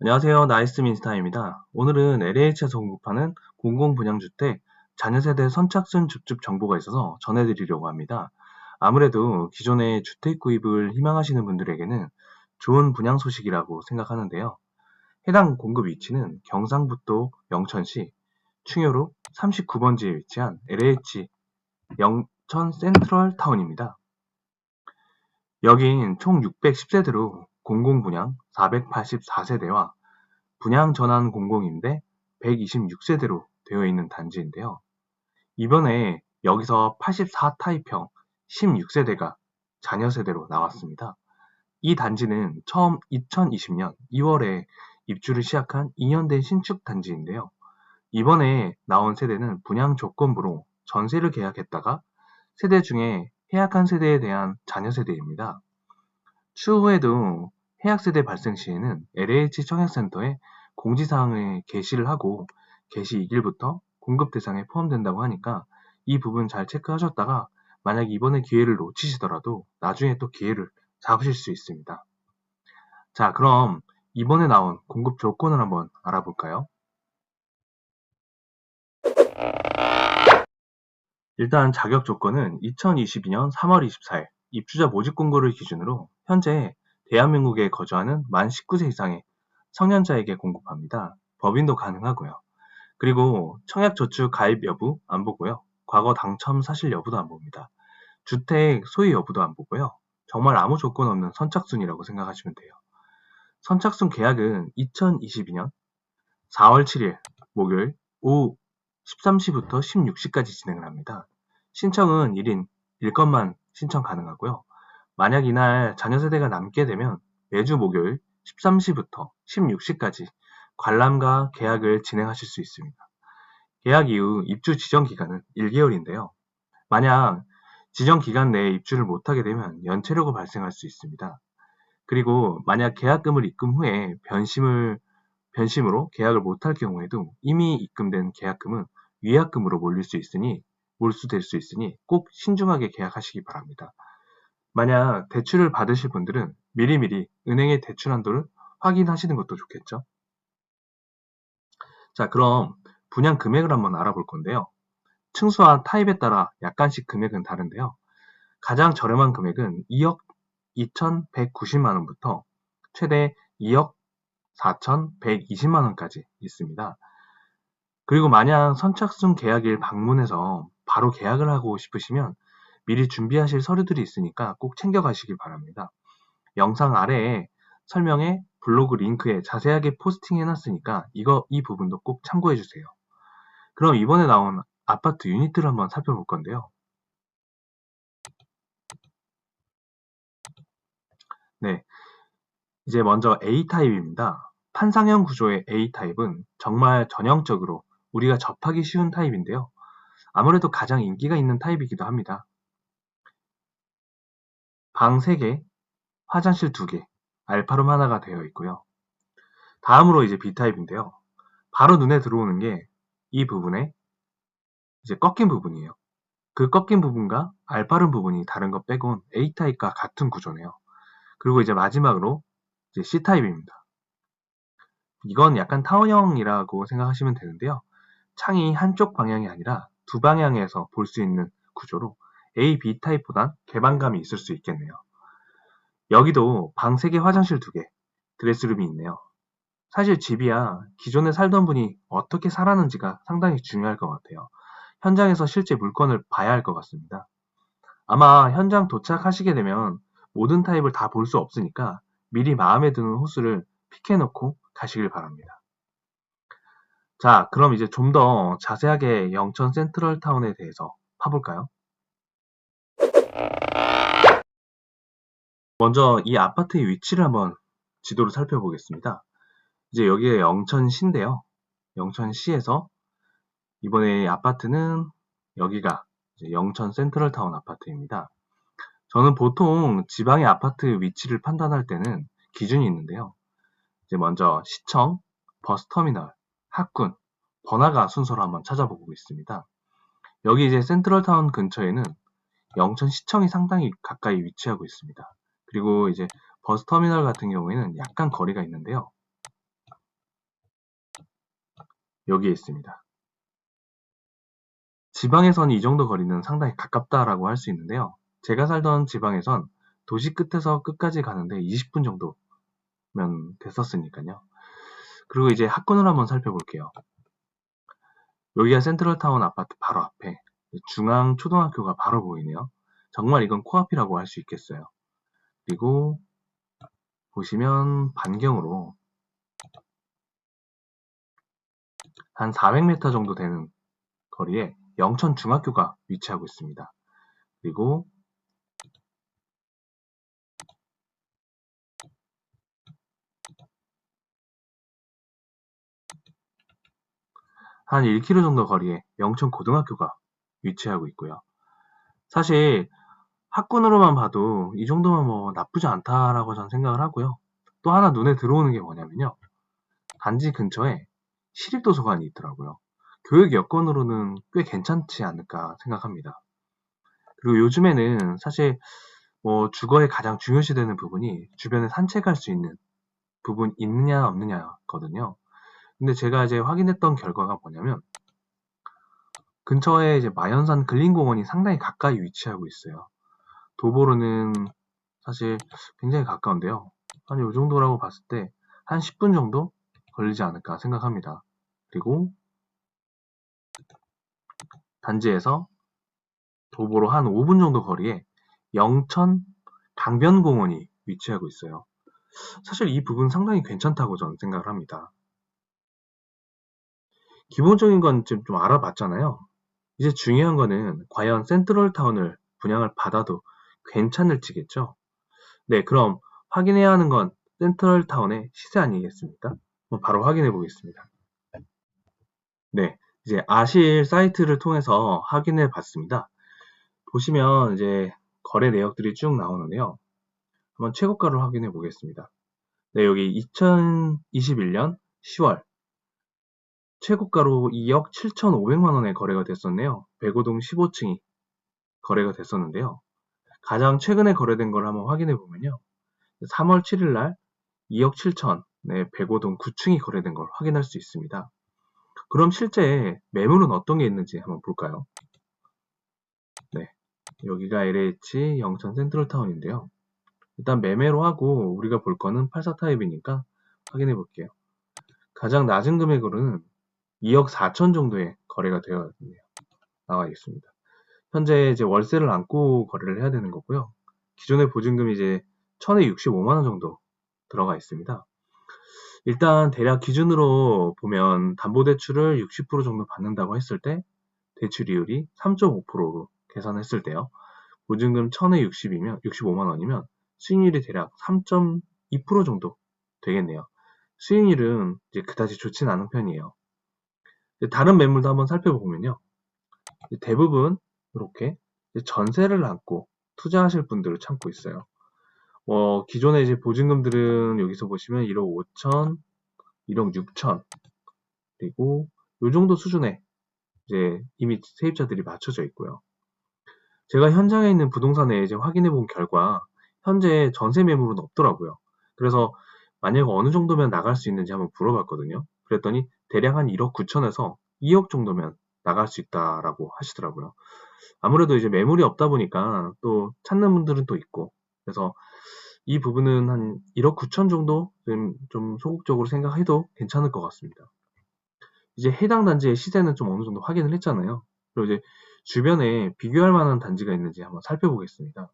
안녕하세요. 나이스 민스타입니다. 오늘은 LH에서 공급하는 공공분양주택 자녀세대 선착순 줍줍 정보가 있어서 전해드리려고 합니다. 아무래도 기존에 주택 구입을 희망하시는 분들에게는 좋은 분양 소식이라고 생각하는데요. 해당 공급 위치는 경상북도 영천시 충효로 39번지에 위치한 LH 영천 센트럴 타운입니다. 여긴 총 610세대로 공공분양 484세대와 분양 전환 공공임대 126세대로 되어 있는 단지인데요. 이번에 여기서 84타입형 16세대가 자녀 세대로 나왔습니다. 이 단지는 처음 2020년 2월에 입주를 시작한 2년 된 신축 단지인데요. 이번에 나온 세대는 분양 조건부로 전세를 계약했다가 세대 중에 해약한 세대에 대한 자녀 세대입니다. 추후에도 해약 세대 발생 시에는 LH 청약센터에 공지사항을 게시를 하고 게시 2일부터 공급 대상에 포함된다고 하니까 이 부분 잘 체크하셨다가 만약 이번에 기회를 놓치시더라도 나중에 또 기회를 잡으실 수 있습니다. 자, 그럼 이번에 나온 공급 조건을 한번 알아볼까요? 일단 자격 조건은 2022년 3월 24일 입주자 모집 공고를 기준으로 현재 대한민국에 거주하는 만 19세 이상의 성년자에게 공급합니다. 법인도 가능하고요. 그리고 청약저축 가입 여부 안 보고요. 과거 당첨 사실 여부도 안 봅니다. 주택 소유 여부도 안 보고요. 정말 아무 조건 없는 선착순이라고 생각하시면 돼요. 선착순 계약은 2022년 4월 7일 목요일 오후 13시부터 16시까지 진행을 합니다. 신청은 1인 1건만 신청 가능하고요. 만약 이날 자녀 세대가 남게 되면 매주 목요일 13시부터 16시까지 관람과 계약을 진행하실 수 있습니다. 계약 이후 입주 지정 기간은 1개월인데요. 만약 지정 기간 내에 입주를 못하게 되면 연체료가 발생할 수 있습니다. 그리고 만약 계약금을 입금 후에 변심으로 계약을 못할 경우에도 이미 입금된 계약금은 위약금으로 몰수될 수 있으니 꼭 신중하게 계약하시기 바랍니다. 만약 대출을 받으실 분들은 미리미리 은행의 대출 한도를 확인하시는 것도 좋겠죠. 자, 그럼 분양 금액을 한번 알아볼 건데요. 층수와 타입에 따라 약간씩 금액은 다른데요. 가장 저렴한 금액은 2억 2,190만 원부터 최대 2억 4,120만 원까지 있습니다. 그리고 만약 선착순 계약일 방문해서 바로 계약을 하고 싶으시면 미리 준비하실 서류들이 있으니까 꼭 챙겨가시길 바랍니다. 영상 아래에 설명에 블로그 링크에 자세하게 포스팅 해놨으니까 이 부분도 꼭 참고해주세요. 그럼 이번에 나온 아파트 유니트를 한번 살펴볼 건데요. 네, 이제 먼저 A타입입니다. 판상형 구조의 A타입은 정말 전형적으로 우리가 접하기 쉬운 타입인데요. 아무래도 가장 인기가 있는 타입이기도 합니다. 방 3개, 화장실 2개, 알파룸 하나가 되어 있고요. 다음으로 이제 B타입인데요. 바로 눈에 들어오는 게 이 부분에 이제 꺾인 부분이에요. 그 꺾인 부분과 알파룸 부분이 다른 것 빼곤 A타입과 같은 구조네요. 그리고 이제 마지막으로 이제 C타입입니다. 이건 약간 타원형이라고 생각하시면 되는데요. 창이 한쪽 방향이 아니라 두 방향에서 볼 수 있는 구조로 A, B 타입보단 개방감이 있을 수 있겠네요. 여기도 방 3개, 화장실 2개, 드레스룸이 있네요. 사실 집이야 기존에 살던 분이 어떻게 살았는지가 상당히 중요할 것 같아요. 현장에서 실제 물건을 봐야 할 것 같습니다. 아마 현장 도착하시게 되면 모든 타입을 다 볼 수 없으니까 미리 마음에 드는 호수를 픽해놓고 가시길 바랍니다. 자, 그럼 이제 좀 더 자세하게 영천 센트럴타운에 대해서 파볼까요? 먼저 이 아파트의 위치를 한번 지도로 살펴보겠습니다. 이제 여기에 영천시인데요. 영천시에서 이번에 아파트는 여기가 이제 영천 센트럴타운 아파트입니다. 저는 보통 지방의 아파트 위치를 판단할 때는 기준이 있는데요. 이제 먼저 시청, 버스터미널, 학군, 번화가 순서로 한번 찾아보고 있습니다. 여기 이제 센트럴타운 근처에는 영천시청이 상당히 가까이 위치하고 있습니다. 그리고 이제 버스터미널 같은 경우에는 약간 거리가 있는데요. 여기에 있습니다. 지방에선 이 정도 거리는 상당히 가깝다라고 할 수 있는데요. 제가 살던 지방에선 도시 끝에서 끝까지 가는데 20분 정도면 됐었으니까요. 그리고 이제 학군을 한번 살펴볼게요. 여기가 센트럴타운 아파트 바로 앞에 중앙초등학교가 바로 보이네요. 정말 이건 코앞이라고 할 수 있겠어요. 그리고 보시면 반경으로 한 400m 정도 되는 거리에 영천중학교가 위치하고 있습니다. 그리고 한 1km 정도 거리에 영천고등학교가 위치하고 있고요. 사실 학군으로만 봐도 이 정도면 뭐 나쁘지 않다라고 저는 생각을 하고요. 또 하나 눈에 들어오는 게 뭐냐면요. 단지 근처에 시립도서관이 있더라고요. 교육 여건으로는 꽤 괜찮지 않을까 생각합니다. 그리고 요즘에는 사실 뭐 주거에 가장 중요시되는 부분이 주변에 산책할 수 있는 부분 있느냐 없느냐거든요. 근데 제가 이제 확인했던 결과가 뭐냐면 근처에 이제 마연산 근린공원이 상당히 가까이 위치하고 있어요. 도보로는 사실 굉장히 가까운데요. 한 요 정도라고 봤을 때 한 10분 정도 걸리지 않을까 생각합니다. 그리고 단지에서 도보로 한 5분 정도 거리에 영천 강변공원이 위치하고 있어요. 사실 이 부분 상당히 괜찮다고 저는 생각을 합니다. 기본적인 건 좀 알아봤잖아요. 이제 중요한 거는 과연 센트럴타운을 분양을 받아도 괜찮을지겠죠. 네, 그럼 확인해야 하는 건 센트럴타운의 시세 아니겠습니까? 바로 확인해 보겠습니다. 네, 이제 아실 사이트를 통해서 확인해 봤습니다. 보시면 이제 거래 내역들이 쭉 나오는데요. 한번 최고가를 확인해 보겠습니다. 네, 여기 2021년 10월 최고가로 2억 7,500만 원에 거래가 됐었네요. 백오동 15층이 거래가 됐었는데요. 가장 최근에 거래된 걸 한번 확인해 보면요. 3월 7일 날 2억 7천, 네, 백오동 9층이 거래된 걸 확인할 수 있습니다. 그럼 실제 매물은 어떤 게 있는지 한번 볼까요? 네, 여기가 LH 영천 센트럴타운인데요. 일단 매매로 하고 우리가 볼 거는 84 타입이니까 확인해 볼게요. 가장 낮은 금액으로는 2억 4천 정도의 거래가 되어 나와 있습니다. 현재 이제 월세를 안고 거래를 해야 되는 거고요. 기존의 보증금이 이제 1,065만 원 정도 들어가 있습니다. 일단 대략 기준으로 보면 담보대출을 60% 정도 받는다고 했을 때 대출이율이 3.5%로 계산했을 때요. 보증금 1,000에 65만 원이면 수익률이 대략 3.2% 정도 되겠네요. 수익률은 이제 그다지 좋진 않은 편이에요. 다른 매물도 한번 살펴보면요. 대부분 이렇게 전세를 안고 투자하실 분들을 참고 있어요. 기존의 이제 보증금들은 여기서 보시면 1억 5천, 1억 6천, 그리고 이 정도 수준에 이제 이미 세입자들이 맞춰져 있고요. 제가 현장에 있는 부동산에 이제 확인해 본 결과 현재 전세 매물은 없더라고요. 그래서 만약 어느 정도면 나갈 수 있는지 한번 물어봤거든요. 그랬더니 대략 한 1억 9천에서 2억 정도면 나갈 수 있다라고 하시더라고요. 아무래도 이제 매물이 없다 보니까 또 찾는 분들은 또 있고, 그래서 이 부분은 한 1억 9천 정도 좀 소극적으로 생각해도 괜찮을 것 같습니다. 이제 해당 단지의 시세는 좀 어느 정도 확인을 했잖아요. 그리고 이제 주변에 비교할 만한 단지가 있는지 한번 살펴보겠습니다.